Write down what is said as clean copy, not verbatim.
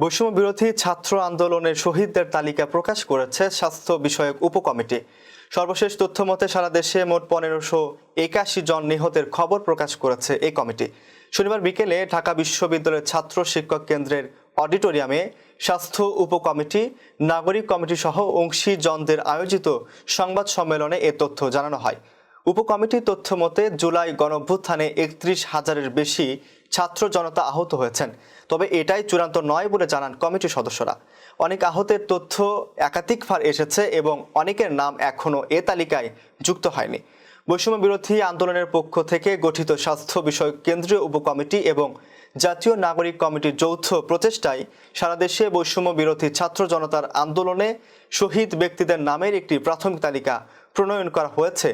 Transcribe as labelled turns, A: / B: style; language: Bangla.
A: বৈষম্য বিরোধী ছাত্র আন্দোলনের শহীদদের তালিকা প্রকাশ করেছে স্বাস্থ্য বিষয়ক উপকমিটি। সর্বশেষ তথ্য মতে সারা দেশে মোট 1581 জন নিহতের খবর প্রকাশ করেছে এই কমিটি। শনিবার বিকেলে ঢাকা বিশ্ববিদ্যালয়ের ছাত্র শিক্ষক কেন্দ্রের অডিটোরিয়ামে স্বাস্থ্য উপকমিটি, নাগরিক কমিটি সহ অংশীজনদের আয়োজিত সংবাদ সম্মেলনে এ তথ্য জানানো হয়। উপকমিটির তথ্য মতে জুলাই গণঅভ্যুত্থানে 31,000-এর বেশি ছাত্র জনতা আহত হয়েছেন। তবে এটাই চূড়ান্ত নয় বলে জানান কমিটির সদস্যরা। অনেক আহতের তথ্য একাধিকবার এসেছে এবং অনেকের নাম এখনও এ তালিকায় যুক্ত হয়নি। বৈষম্য বিরোধী আন্দোলনের পক্ষ থেকে গঠিত স্বাস্থ্য বিষয়ক কেন্দ্রীয় উপকমিটি এবং জাতীয় নাগরিক কমিটির যৌথ প্রচেষ্টায় সারা দেশে বৈষম্য বিরোধী ছাত্র জনতার আন্দোলনে শহীদ ব্যক্তিদের নামের একটি প্রাথমিক তালিকা প্রণয়ন করা হয়েছে,